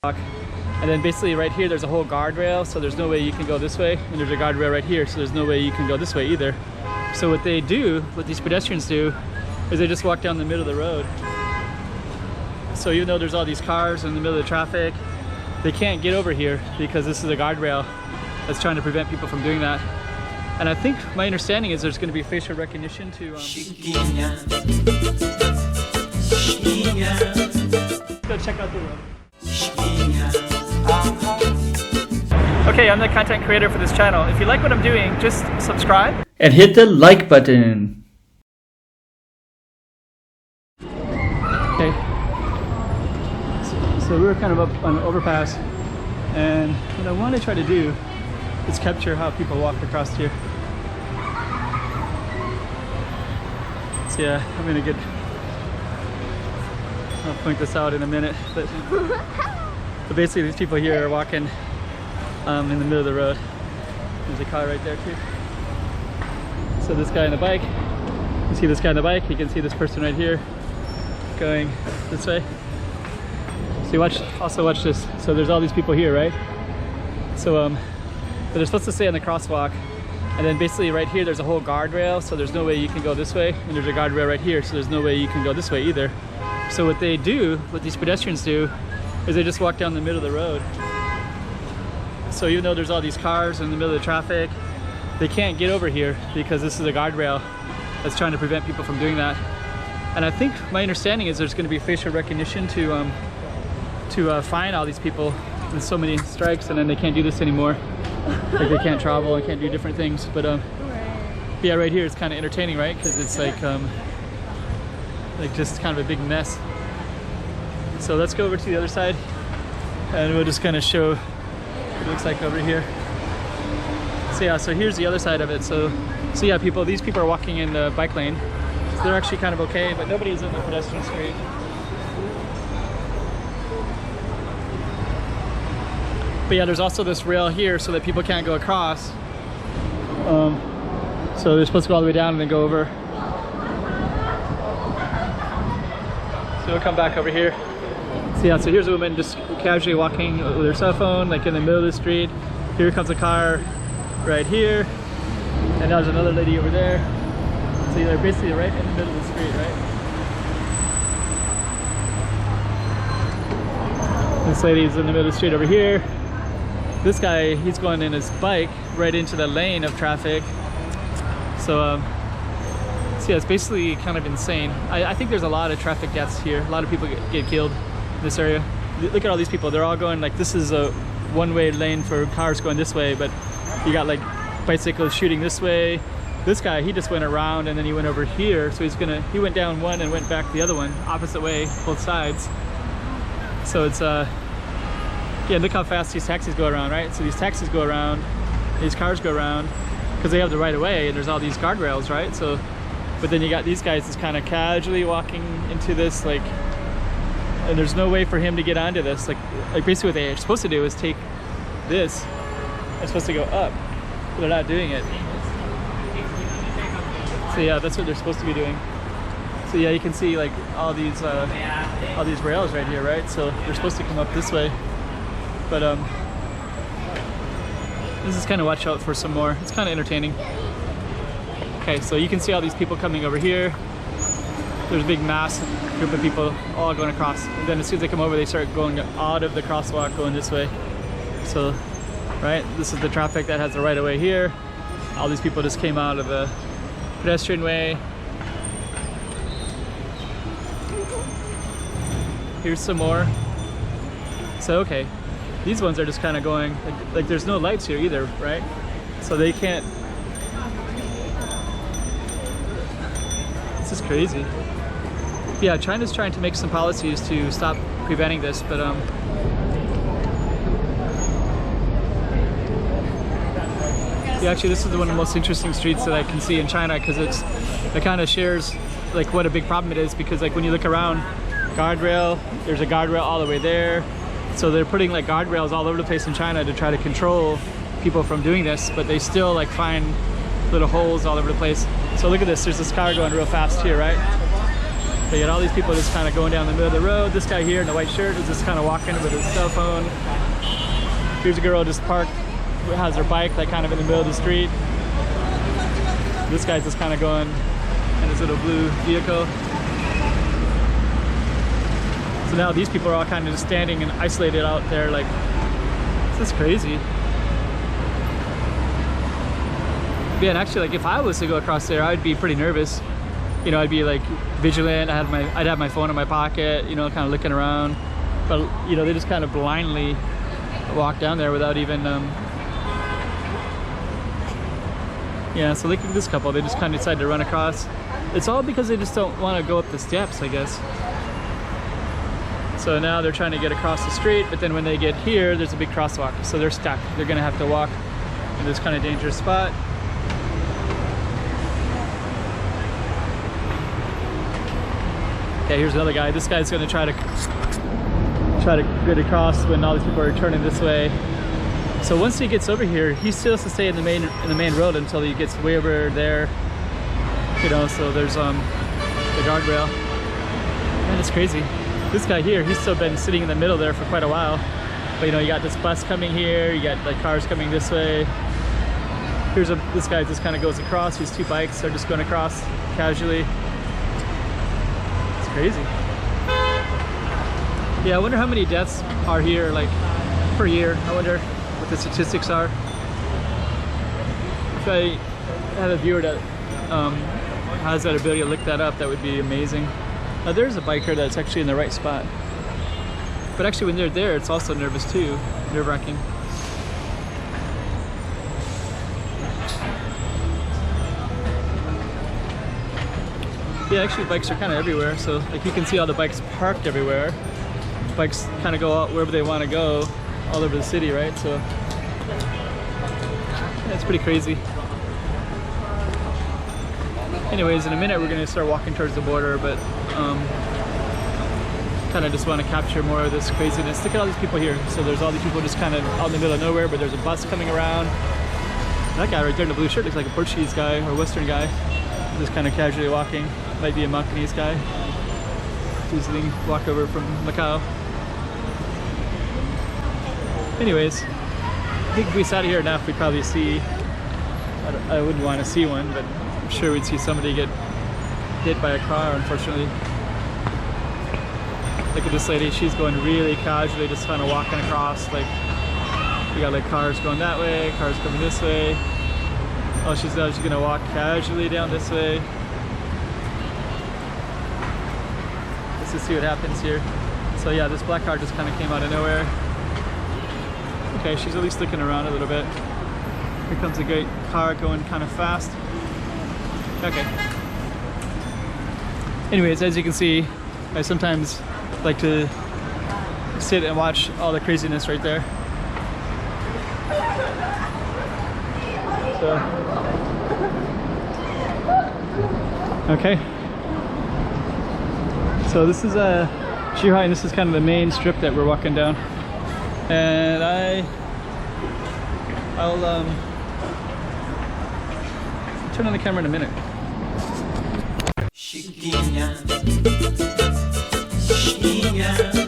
And then basically right here there's a whole guardrail, so there's no way you can go this way, and there's a guardrail right here, so there's no way you can go this way either. So what they do, what these pedestrians do, is they just walk down the middle of the road. So even though there's all these cars in the middle of the traffic, they can't get over here because this is a guardrail that's trying to prevent people from doing that. And I think my understanding is there's going to be facial recognition to go check out the road. Okay, I'm the content creator for this channel. If you like what I'm doing, just subscribe and hit the like button. Okay, so we're kind of up on an overpass, and what I want to try to do is capture how people walk across here. So yeah, I'm gonna get, I'll point this out in a minute, but basically these people here are walking in the middle of the road. There's a car right there too. So this guy on the bike, you see this guy on the bike, you can see this person right here going this way. So you also watch this. So there's all these people here, right? So but they're supposed to stay on the crosswalk, and then basically right here there's a whole guardrail, so there's no way you can go this way, and there's a guardrail right here, so there's no way you can go this way either. So what they do, what these pedestrians do, is they just walk down the middle of the road. So even though there's all these cars in the middle of the traffic, they can't get over here because this is a guardrail that's trying to prevent people from doing that. And I think my understanding is there's going to be facial recognition to fine all these people with so many strikes, and then they can't do this anymore. Like they can't travel and can't do different things. But yeah, right here it's kind of entertaining, right? Because it's like just kind of a big mess. So let's go over to the other side, and we'll just kind of show what it looks like over here. So yeah, so here's the other side of it. So yeah, these people are walking in the bike lane. So they're actually kind of okay, but nobody's in the pedestrian street. But yeah, there's also this rail here so that people can't go across. So they're supposed to go all the way down and then go over. So we'll come back over here. So yeah, so here's a woman just casually walking with her cell phone, like in the middle of the street. Here comes a car right here, and there's another lady over there. So they're basically right in the middle of the street, right? This lady's in the middle of the street over here. This guy, he's going in his bike right into the lane of traffic. So yeah, it's basically kind of insane. I think there's a lot of traffic deaths here. A lot of people get killed in this area. Look at all these people. They're all going, like, this is a one-way lane for cars going this way, but you got like bicycles shooting this way. This guy, he just went around and then he went over here. So he went down one and went back the other one, opposite way, both sides. So it's yeah, look how fast these taxis go around, right? So these taxis go around, these cars go around because they have the right of way, and there's all these guardrails, right? So, but then you got these guys just kind of casually walking into this, like, and there's no way for him to get onto this. Like basically what they're supposed to do is take this, it's supposed to go up, but they're not doing it. So yeah, that's what they're supposed to be doing. So yeah, you can see like all these rails right here, right? So they're supposed to come up this way. But this is kind of watch out for some more. It's kind of entertaining. Okay, so you can see all these people coming over here. There's a big mass group of people all going across. And then as soon as they come over, they start going out of the crosswalk, going this way. So, right, this is the traffic that has the right of way here. All these people just came out of the pedestrian way. Here's some more. So, okay. These ones are just kind of going, like there's no lights here either, right? So they can't, this is crazy. Yeah, China's trying to make some policies to stop preventing this, but yeah, actually this is one of the most interesting streets that I can see in China, because it kind of shares like what a big problem it is, because like when you look around, guardrail, there's a guardrail all the way there. So they're putting like guardrails all over the place in China to try to control people from doing this, but they still like find little holes all over the place. So look at this, there's this car going real fast here, right? They got all these people just kind of going down the middle of the road. This guy here in the white shirt is just kind of walking with his cell phone. Here's a girl just parked, has her bike like kind of in the middle of the street. This guy's just kind of going in his little blue vehicle. So now these people are all kind of just standing and isolated out there like, this is crazy. Yeah, and actually, like if I was to go across there, I'd be pretty nervous. You know, I'd be like vigilant. I'd have my phone in my pocket, you know, kind of looking around. But you know, they just kind of blindly walk down there without even. Yeah, so look at this couple. They just kind of decided to run across. It's all because they just don't want to go up the steps, I guess. So now they're trying to get across the street, but then when they get here, there's a big crosswalk. So they're stuck. They're gonna have to walk in this kind of dangerous spot. Okay, here's another guy. This guy's gonna try to get across when all these people are turning this way. So once he gets over here, he still has to stay in the main road until he gets way over there. You know, so there's the guardrail. Man, it's crazy. This guy here, he's still been sitting in the middle there for quite a while. But you know, you got this bus coming here, you got like cars coming this way. This guy just kind of goes across. These two bikes are just going across casually. It's crazy. Yeah, I wonder how many deaths are here like per year. I wonder what the statistics are. If I had a viewer that has that ability to look that up, that would be amazing. Now there's a biker that's actually in the right spot. But actually when they're there, it's also nervous too, nerve-wracking. Yeah, actually bikes are kind of everywhere. So like you can see all the bikes parked everywhere. Bikes kind of go out wherever they want to go, all over the city, right? So yeah, it's pretty crazy. Anyways, in a minute we're going to start walking towards the border, but kind of just want to capture more of this craziness. Look at all these people here. So there's all these people just kind of out in the middle of nowhere, but there's a bus coming around. That guy right there in the blue shirt looks like a Portuguese guy or Western guy, just kind of casually walking. Might be a Macanese guy visiting, walk over from Macau. Anyways, I think if we sat here enough, we'd probably see, I wouldn't want to see one, but I'm sure we'd see somebody get hit by a car, unfortunately. Look at this lady, she's going really casually, just kind of walking across. Like, we got like cars going that way, cars coming this way. Oh, she's gonna walk casually down this way. Let's just see what happens here. So yeah, this black car just kind of came out of nowhere. Okay, she's at least looking around a little bit. Here comes a great car going kind of fast. Okay. Anyways, as you can see, I sometimes like to sit and watch all the craziness right there. So, okay. So this is Zhuhai, and this is kind of the main strip that we're walking down. And I'll turn on the camera in a minute. Chiquinha, Chiquinha.